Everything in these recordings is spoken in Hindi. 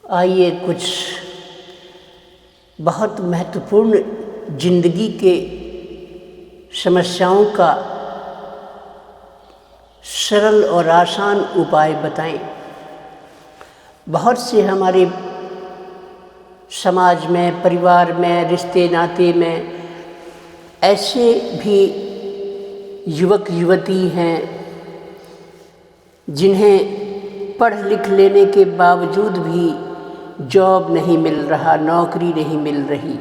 आइए कुछ बहुत महत्वपूर्ण जिंदगी के समस्याओं का सरल और आसान उपाय बताएं। बहुत से हमारे समाज में, परिवार में, रिश्ते नाते में ऐसे भी युवक युवती हैं जिन्हें पढ़ लिख लेने के बावजूद भी जॉब नहीं मिल रहा, नौकरी नहीं मिल रही।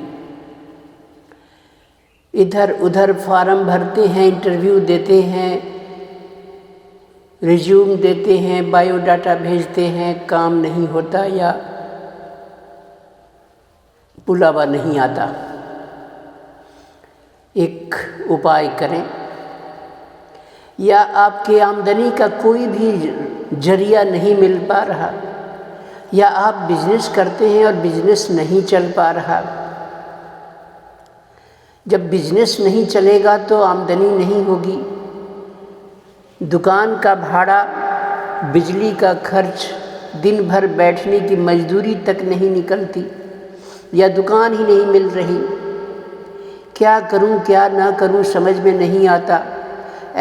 इधर उधर फार्म भरते हैं, इंटरव्यू देते हैं, रिज्यूम देते हैं, बायोडाटा भेजते हैं, काम नहीं होता या बुलावा नहीं आता। एक उपाय करें, या आपके आमदनी का कोई भी जरिया नहीं मिल पा रहा, या आप बिजनेस करते हैं और बिजनेस नहीं चल पा रहा। जब बिजनेस नहीं चलेगा तो आमदनी नहीं होगी, दुकान का भाड़ा, बिजली का खर्च, दिन भर बैठने की मजदूरी तक नहीं निकलती, या दुकान ही नहीं मिल रही। क्या करूं क्या ना करूं समझ में नहीं आता।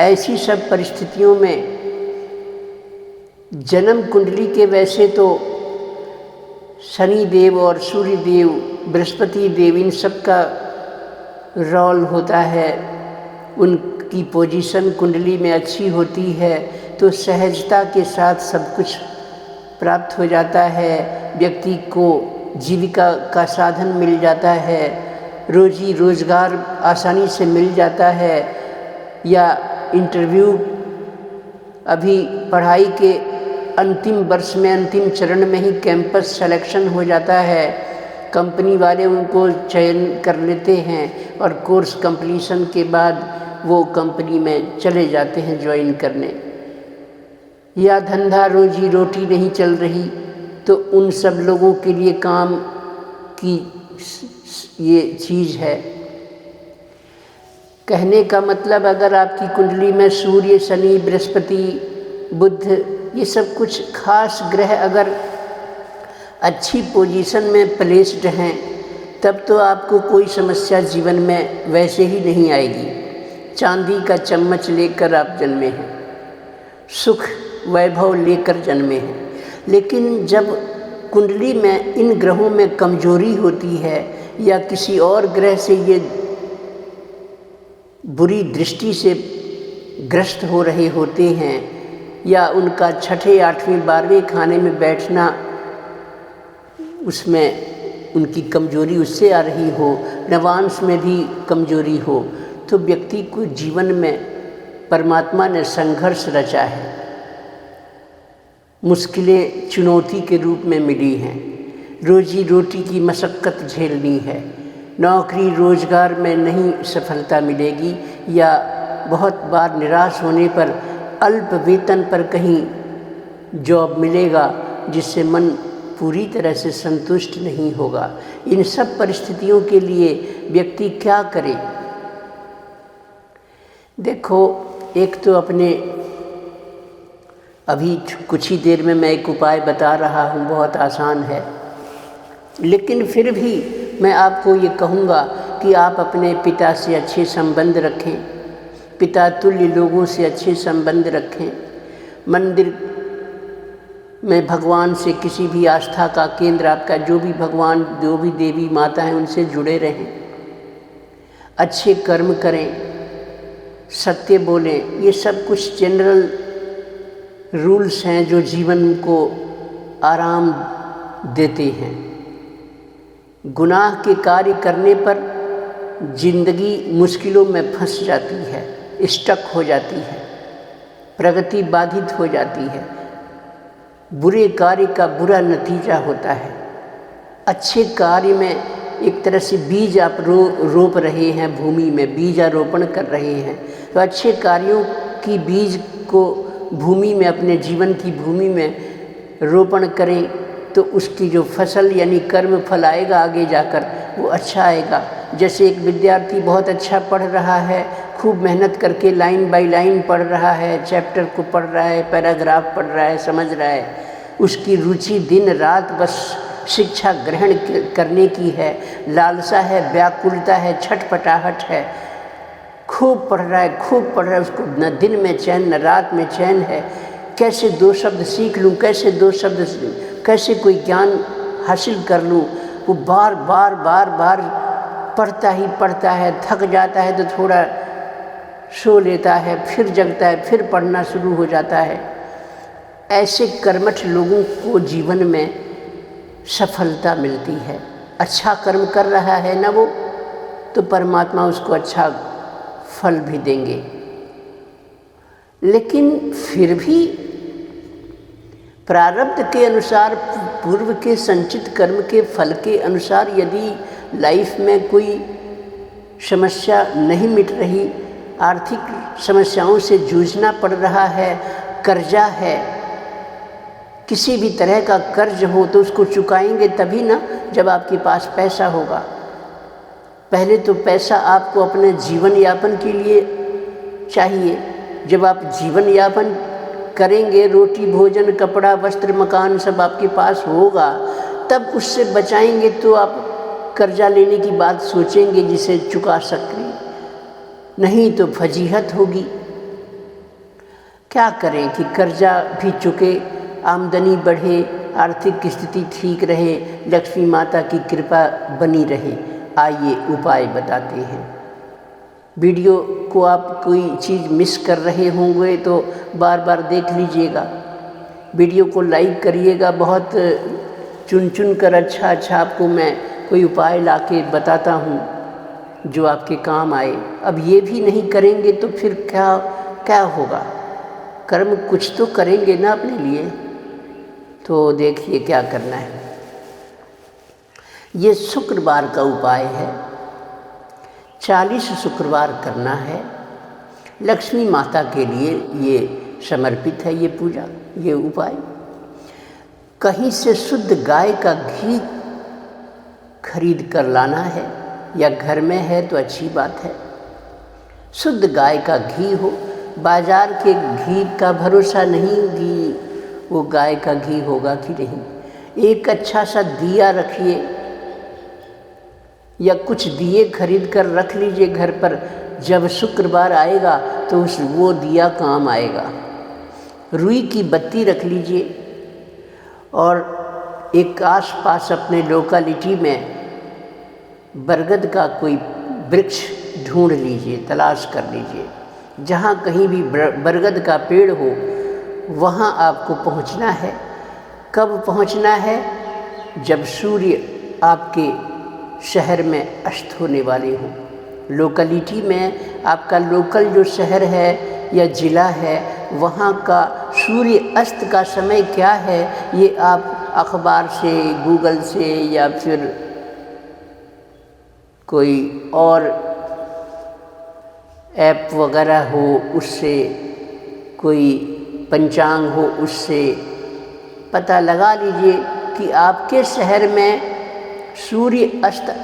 ऐसी सब परिस्थितियों में जन्म कुंडली के वैसे तो शनि देव और सूर्य देव, बृहस्पति देव, इन सब का रोल होता है। उनकी पोजीशन कुंडली में अच्छी होती है तो सहजता के साथ सब कुछ प्राप्त हो जाता है। व्यक्ति को जीविका का साधन मिल जाता है, रोजी रोजगार आसानी से मिल जाता है। या इंटरव्यू, अभी पढ़ाई के अंतिम वर्ष में, अंतिम चरण में ही कैंपस सिलेक्शन हो जाता है, कंपनी वाले उनको चयन कर लेते हैं और कोर्स कंप्लीशन के बाद वो कंपनी में चले जाते हैं ज्वाइन करने। या धंधा रोजी रोटी नहीं चल रही तो उन सब लोगों के लिए काम की ये चीज़ है। कहने का मतलब, अगर आपकी कुंडली में सूर्य, शनि, बृहस्पति, बुध, ये सब कुछ खास ग्रह अगर अच्छी पोजीशन में प्लेस्ड हैं, तब तो आपको कोई समस्या जीवन में वैसे ही नहीं आएगी। चांदी का चम्मच लेकर आप जन्मे हैं, सुख वैभव लेकर जन्मे हैं। लेकिन जब कुंडली में इन ग्रहों में कमजोरी होती है, या किसी और ग्रह से ये बुरी दृष्टि से ग्रस्त हो रहे होते हैं, या उनका छठे, आठवीं, 12वें खाने में बैठना, उसमें उनकी कमजोरी उससे आ रही हो, नवांश में भी कमजोरी हो, तो व्यक्ति को जीवन में परमात्मा ने संघर्ष रचा है, मुश्किलें चुनौती के रूप में मिली हैं, रोजी रोटी की मशक्क़त झेलनी है, नौकरी रोजगार में नहीं सफलता मिलेगी, या बहुत बार निराश होने पर अल्प वेतन पर कहीं जॉब मिलेगा जिससे मन पूरी तरह से संतुष्ट नहीं होगा। इन सब परिस्थितियों के लिए व्यक्ति क्या करे? देखो, एक तो अपने अभी कुछ ही देर में मैं एक उपाय बता रहा हूँ, बहुत आसान है, लेकिन फिर भी मैं आपको ये कहूँगा कि आप अपने पिता से अच्छे संबंध रखें, पिता तुल्य लोगों से अच्छे संबंध रखें, मंदिर में भगवान से, किसी भी आस्था का केंद्र आपका जो भी भगवान, जो भी देवी माता हैं, उनसे जुड़े रहें, अच्छे कर्म करें, सत्य बोलें। ये सब कुछ जनरल रूल्स हैं जो जीवन को आराम देते हैं। गुनाह के कार्य करने पर जिंदगी मुश्किलों में फंस जाती है, स्टक हो जाती है, प्रगति बाधित हो जाती है, बुरे कार्य का बुरा नतीजा होता है। अच्छे कार्य में एक तरह से बीज आप रोप रहे हैं, भूमि में बीजारोपण कर रहे हैं, तो अच्छे कार्यों की बीज को भूमि में, अपने जीवन की भूमि में रोपण करें, तो उसकी जो फसल यानी कर्म फल आएगा आगे जाकर, वो अच्छा आएगा। जैसे एक विद्यार्थी बहुत अच्छा पढ़ रहा है, खूब मेहनत करके लाइन बाय लाइन पढ़ रहा है, चैप्टर को पढ़ रहा है, पैराग्राफ पढ़ रहा है, समझ रहा है, उसकी रुचि दिन रात बस शिक्षा ग्रहण करने की है, लालसा है, व्याकुलता है, छटपटाहट है, खूब पढ़ रहा है, खूब पढ़ रहा है, उसको न दिन में चैन न रात में चैन है, कैसे 2 शब्द सीख लूँ, कैसे 2 शब्द, कैसे कोई ज्ञान हासिल कर लूँ। वो बार बार बार बार पढ़ता ही पढ़ता है, थक जाता है तो थोड़ा सो लेता है, फिर जगता है, फिर पढ़ना शुरू हो जाता है। ऐसे कर्मठ लोगों को जीवन में सफलता मिलती है। अच्छा कर्म कर रहा है ना वो, तो परमात्मा उसको अच्छा फल भी देंगे। लेकिन फिर भी प्रारब्ध के अनुसार, पूर्व के संचित कर्म के फल के अनुसार यदि लाइफ में कोई समस्या नहीं मिट रही, आर्थिक समस्याओं से जूझना पड़ रहा है, कर्जा है, किसी भी तरह का कर्ज हो तो उसको चुकाएंगे तभी ना जब आपके पास पैसा होगा। पहले तो पैसा आपको अपने जीवन यापन के लिए चाहिए। जब आप जीवन यापन करेंगे, रोटी भोजन कपड़ा वस्त्र मकान सब आपके पास होगा, तब उससे बचाएंगे तो आप कर्जा लेने की बात सोचेंगे जिसे चुका सकें, नहीं तो फजीहत होगी। क्या करें कि कर्जा भी चुके, आमदनी बढ़े, आर्थिक स्थिति ठीक रहे, लक्ष्मी माता की कृपा बनी रहे। आइए उपाय बताते हैं। वीडियो को आप कोई चीज़ मिस कर रहे होंगे तो बार बार देख लीजिएगा। वीडियो को लाइक करिएगा। बहुत चुन चुन कर अच्छा अच्छा आपको मैं कोई उपाय लाके बताता हूँ जो आपके काम आए। अब ये भी नहीं करेंगे तो फिर क्या होगा? कर्म कुछ तो करेंगे ना अपने लिए। तो देखिए क्या करना है। ये शुक्रवार का उपाय है। 40 शुक्रवार करना है। लक्ष्मी माता के लिए ये समर्पित है ये पूजा, ये उपाय। कहीं से शुद्ध गाय का घी खरीद कर लाना है, या घर में है तो अच्छी बात है। शुद्ध गाय का घी हो। बाजार के घी का भरोसा नहीं कि वो गाय का घी होगा कि नहीं। एक अच्छा सा दिया रखिए या कुछ दिए खरीद कर रख लीजिए घर पर। जब शुक्रवार आएगा तो वो दिया काम आएगा। रुई की बत्ती रख लीजिए और एक आस-पास अपने लोकेलिटी में बरगद का कोई वृक्ष ढूंढ लीजिए, तलाश कर लीजिए। जहाँ कहीं भी बरगद का पेड़ हो वहाँ आपको पहुँचना है। कब पहुँचना है? जब सूर्य आपके शहर में अस्त होने वाले हों। लोकेलिटी में आपका लोकल जो शहर है या ज़िला है, वहाँ का सूर्य अस्त का समय क्या है, ये आप अखबार से, गूगल से या फिर कोई और ऐप वगैरह हो उससे, कोई पंचांग हो उससे पता लगा लीजिए कि आपके शहर में सूर्य अस्त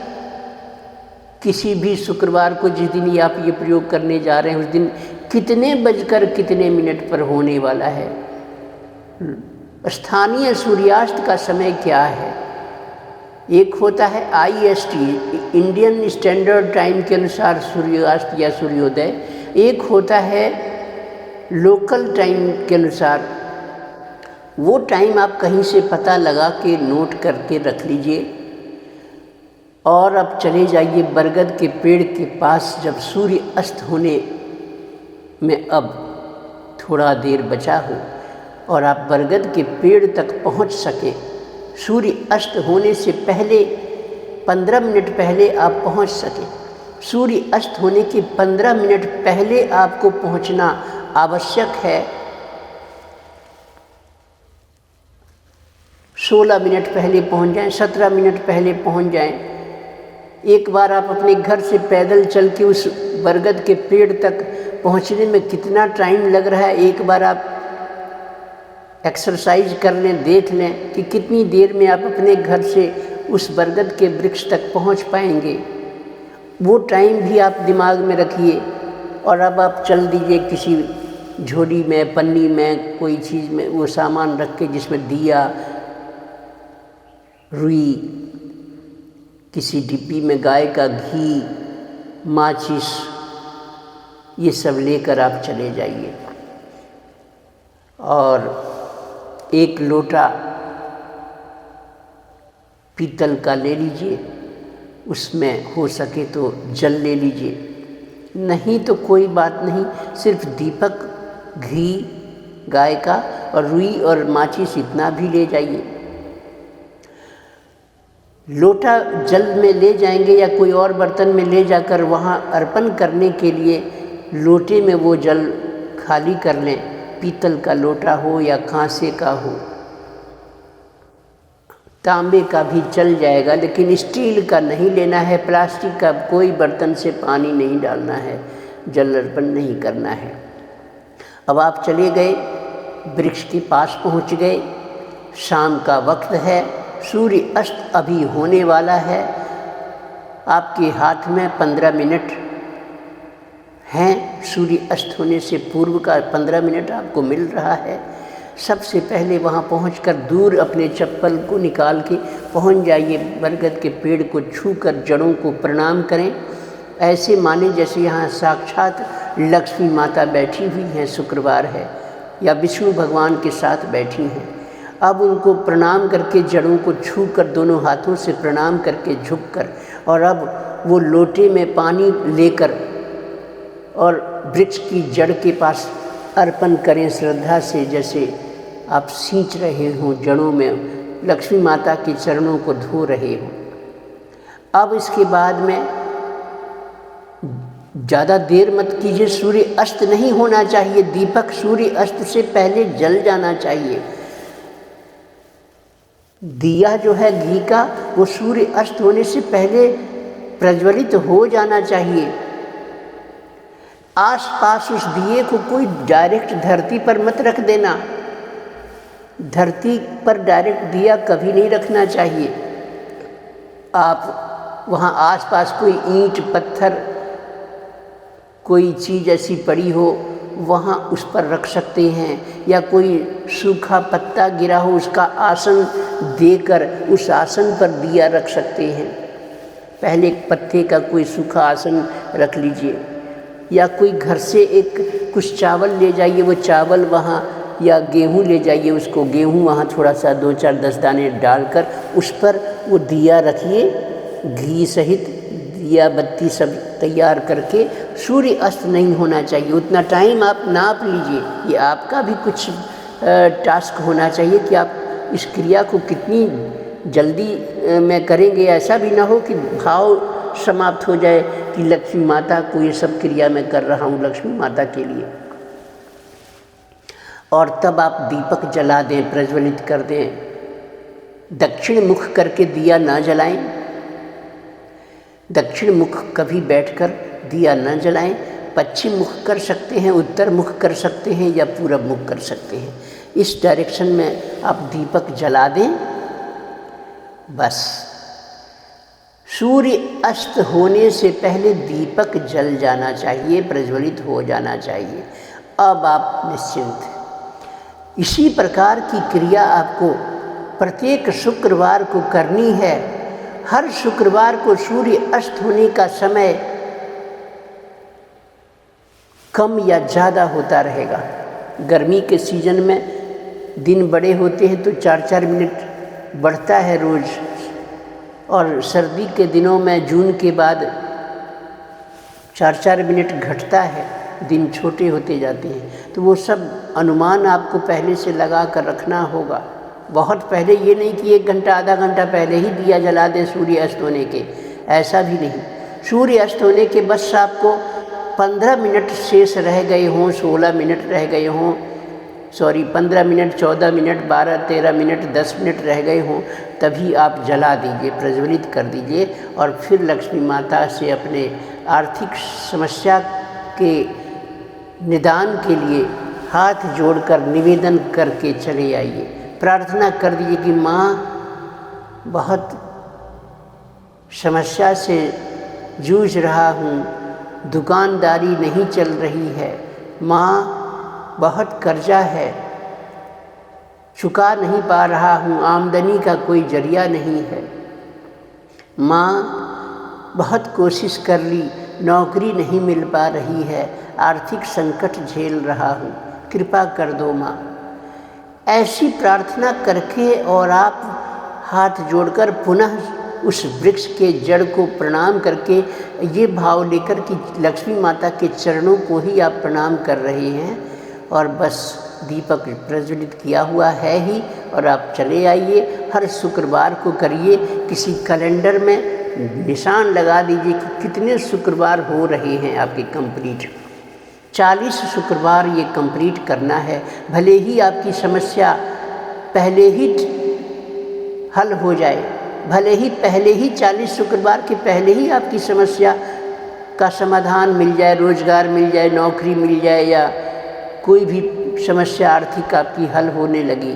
किसी भी शुक्रवार को, जिस दिन आप ये प्रयोग करने जा रहे हैं, उस दिन कितने बजकर कितने मिनट पर होने वाला है। स्थानीय सूर्यास्त का समय क्या है? एक होता है IST, इंडियन स्टैंडर्ड टाइम के अनुसार सूर्यास्त या सूर्योदय। एक होता है लोकल टाइम के अनुसार। वो टाइम आप कहीं से पता लगा के नोट करके रख लीजिए और अब चले जाइए बरगद के पेड़ के पास। जब सूर्य अस्त होने में अब थोड़ा देर बचा हो और आप बरगद के पेड़ तक पहुंच सके, सूर्य अस्त होने से पहले 15 मिनट पहले आप पहुंच सके। सूर्य अस्त होने के 15 मिनट पहले आपको पहुंचना आवश्यक है। 16 मिनट पहले पहुंच जाएं, 17 मिनट पहले पहुंच जाएं। एक बार आप अपने घर से पैदल चल के उस बरगद के पेड़ तक पहुंचने में कितना टाइम लग रहा है, एक बार आप एक्सरसाइज कर लें, देख लें कि कितनी देर में आप अपने घर से उस बरगद के वृक्ष तक पहुंच पाएंगे। वो टाइम भी आप दिमाग में रखिए और अब आप चल दीजिए किसी झोली में, पन्नी में, कोई चीज़ में वो सामान रख के जिसमें दिया रुई, किसी डिब्बी में गाय का घी, माचिस, ये सब लेकर आप चले जाइए। और एक लोटा पीतल का ले लीजिए, उसमें हो सके तो जल ले लीजिए, नहीं तो कोई बात नहीं, सिर्फ दीपक, घी गाय का और रुई और माचिस इतना भी ले जाइए। लोटा जल में ले जाएंगे या कोई और बर्तन में ले जाकर वहाँ अर्पण करने के लिए लोटे में वो जल खाली कर लें, पीतल का लोटा हो या कांसे का हो, तांबे का भी चल जाएगा, लेकिन स्टील का नहीं लेना है, प्लास्टिक का कोई बर्तन से पानी नहीं डालना है, जल अर्पण नहीं करना है। अब आप चले गए, वृक्ष के पास पहुंच गए, शाम का वक्त है, सूर्य अस्त अभी होने वाला है, आपके हाथ में 15 मिनट हैं, सूर्य अस्त होने से पूर्व का 15 मिनट आपको मिल रहा है। सबसे पहले वहाँ पहुंचकर दूर अपने चप्पल को निकाल के पहुंच जाइए, बरगद के पेड़ को छूकर जड़ों को प्रणाम करें, ऐसे माने जैसे यहाँ साक्षात लक्ष्मी माता बैठी हुई हैं, शुक्रवार है, या विष्णु भगवान के साथ बैठी हैं। अब उनको प्रणाम करके, जड़ों को छूकर, दोनों हाथों से प्रणाम करके झुककर, और अब वो लोटे में पानी लेकर और वृक्ष की जड़ के पास अर्पण करें श्रद्धा से, जैसे आप सींच रहे हों जड़ों में, लक्ष्मी माता के चरणों को धो रहे हों। अब इसके बाद में ज़्यादा देर मत कीजिए, सूर्य अस्त नहीं होना चाहिए, दीपक सूर्य अस्त से पहले जल जाना चाहिए। दिया जो है घी का, वो सूर्य अस्त होने से पहले प्रज्वलित हो जाना चाहिए। आसपास उस दिए को कोई डायरेक्ट धरती पर मत रख देना, धरती पर डायरेक्ट दिया कभी नहीं रखना चाहिए। आप वहाँ आसपास कोई ईंट पत्थर कोई चीज़ ऐसी पड़ी हो वहाँ उस पर रख सकते हैं, या कोई सूखा पत्ता गिरा हो उसका आसन देकर उस आसन पर दिया रख सकते हैं। पहले एक पत्ते का कोई सूखा आसन रख लीजिए, या कोई घर से एक कुछ चावल ले जाइए, वो चावल वहाँ, या गेहूँ ले जाइए, उसको गेहूँ वहाँ थोड़ा सा 2-4-10 दाने डालकर उस पर वो दिया रखिए, घी सहित दिया बत्ती सब तैयार करके। सूर्य अस्त नहीं होना चाहिए, उतना टाइम आप नाप लीजिए। ये आपका भी कुछ टास्क होना चाहिए कि आप इस क्रिया को कितनी जल्दी में करेंगे। ऐसा भी ना हो कि भाव समाप्त हो जाए कि लक्ष्मी माता को ये सब क्रिया मैं कर रहा हूँ लक्ष्मी माता के लिए। और तब आप दीपक जला दें, प्रज्वलित कर दें। दक्षिण मुख करके दिया ना जलाएं, दक्षिण मुख कभी बैठकर दिया न जलाएं। पश्चिम मुख कर सकते हैं, उत्तर मुख कर सकते हैं, या पूरब मुख कर सकते हैं। इस डायरेक्शन में आप दीपक जला दें। बस सूर्य अस्त होने से पहले दीपक जल जाना चाहिए, प्रज्वलित हो जाना चाहिए। अब आप निश्चिंत। इसी प्रकार की क्रिया आपको प्रत्येक शुक्रवार को करनी है। हर शुक्रवार को सूर्य अस्त होने का समय कम या ज़्यादा होता रहेगा। गर्मी के सीजन में दिन बड़े होते हैं तो 4-4 मिनट बढ़ता है रोज़, और सर्दी के दिनों में जून के बाद 4-4 मिनट घटता है, दिन छोटे होते जाते हैं। तो वो सब अनुमान आपको पहले से लगा कर रखना होगा। बहुत पहले ये नहीं कि 1 घंटा आधा घंटा पहले ही दिया जला दें सूर्य अस्त होने के, ऐसा भी नहीं। सूर्य अस्त होने के बस आपको 15 मिनट शेष रह गए हों, 16 मिनट रह गए हों, 15 मिनट, 14 मिनट, 12-13 मिनट, 10 मिनट रह गए हों, तभी आप जला दीजिए, प्रज्वलित कर दीजिए। और फिर लक्ष्मी माता से अपने आर्थिक समस्या के निदान के लिए हाथ जोड़कर निवेदन करके चले आइए। प्रार्थना कर दीजिए कि माँ, बहुत समस्या से जूझ रहा हूँ, दुकानदारी नहीं चल रही है, माँ बहुत कर्जा है, चुका नहीं पा रहा हूँ, आमदनी का कोई जरिया नहीं है। माँ, बहुत कोशिश कर ली, नौकरी नहीं मिल पा रही है, आर्थिक संकट झेल रहा हूँ, कृपा कर दो माँ। ऐसी प्रार्थना करके और आप हाथ जोड़कर पुनः उस वृक्ष के जड़ को प्रणाम करके ये भाव लेकर कि लक्ष्मी माता के चरणों को ही आप प्रणाम कर रहे हैं, और बस दीपक प्रज्वलित किया हुआ है ही, और आप चले आइए। हर शुक्रवार को करिए, किसी कैलेंडर में निशान लगा दीजिए कि कितने शुक्रवार हो रहे हैं आपके कंप्लीट। 40 शुक्रवार ये कंप्लीट करना है। भले ही आपकी समस्या पहले ही हल हो जाए, भले ही पहले ही 40 शुक्रवार के पहले ही आपकी समस्या का समाधान मिल जाए, रोजगार मिल जाए, नौकरी मिल जाए, या कोई भी समस्या आर्थिक आपकी हल होने लगी,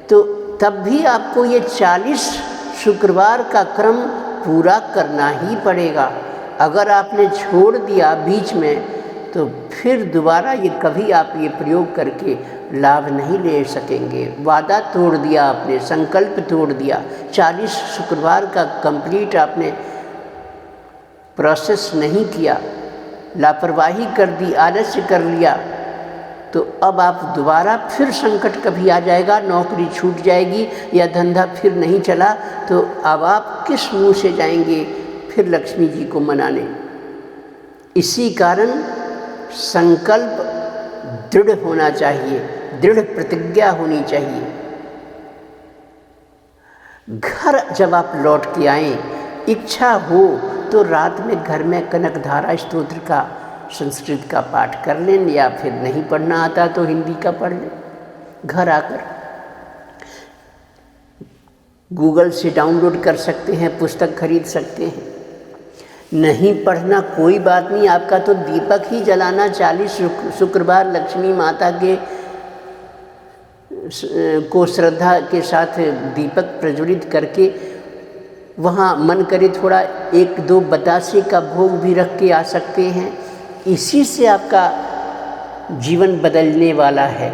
तो तब भी आपको ये 40 शुक्रवार का क्रम पूरा करना ही पड़ेगा। अगर आपने छोड़ दिया बीच में, तो फिर दोबारा ये कभी आप ये प्रयोग करके लाभ नहीं ले सकेंगे। वादा तोड़ दिया आपने, संकल्प तोड़ दिया, 40 शुक्रवार का कंप्लीट आपने प्रोसेस नहीं किया, लापरवाही कर दी, आलस्य कर लिया, तो अब आप दोबारा फिर संकट कभी आ जाएगा, नौकरी छूट जाएगी या धंधा फिर नहीं चला, तो अब आप किस मुंह से जाएंगे फिर लक्ष्मी जी को मनाने। इसी कारण संकल्प दृढ़ होना चाहिए, दृढ़ प्रतिज्ञा होनी चाहिए। घर जब आप लौट के आएँ, इच्छा हो तो रात में घर में कनकधारा स्तोत्र का, संस्कृत का पाठ कर लें, या फिर नहीं पढ़ना आता तो हिंदी का पढ़ लें। घर आकर गूगल से डाउनलोड कर सकते हैं, पुस्तक खरीद सकते हैं। नहीं पढ़ना कोई बात नहीं, आपका तो दीपक ही जलाना 40 शुक्रवार लक्ष्मी माता के को श्रद्धा के साथ दीपक प्रज्वलित करके वहाँ मन करे थोड़ा 1-2 बतासे का भोग भी रख के आ सकते हैं। इसी से आपका जीवन बदलने वाला है।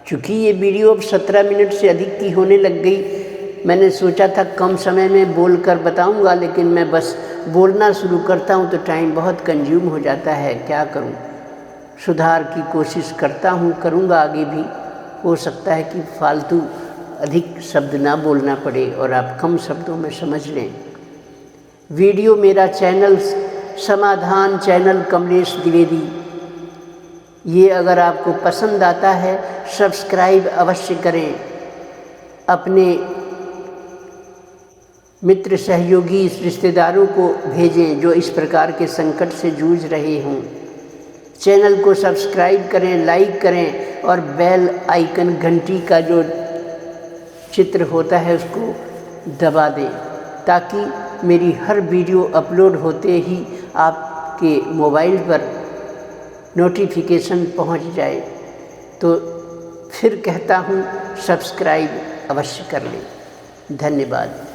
चूँकि ये वीडियो अब 17 मिनट से अधिक की होने लग गई, मैंने सोचा था कम समय में बोलकर बताऊंगा, लेकिन मैं बस बोलना शुरू करता हूं तो टाइम बहुत कंज्यूम हो जाता है। क्या करूं, सुधार की कोशिश करता हूं, करूंगा आगे भी। हो सकता है कि फालतू अधिक शब्द ना बोलना पड़े और आप कम शब्दों में समझ लें। वीडियो मेरा चैनल समाधान चैनल कमलेश द्विवेदी, ये अगर आपको पसंद आता है सब्सक्राइब अवश्य करें। अपने मित्र सहयोगी रिश्तेदारों को भेजें जो इस प्रकार के संकट से जूझ रहे हों। चैनल को सब्सक्राइब करें, लाइक करें और बेल आइकन घंटी का जो चित्र होता है उसको दबा दें, ताकि मेरी हर वीडियो अपलोड होते ही आपके मोबाइल पर नोटिफिकेशन पहुंच जाए। तो फिर कहता हूं सब्सक्राइब अवश्य कर लें। धन्यवाद।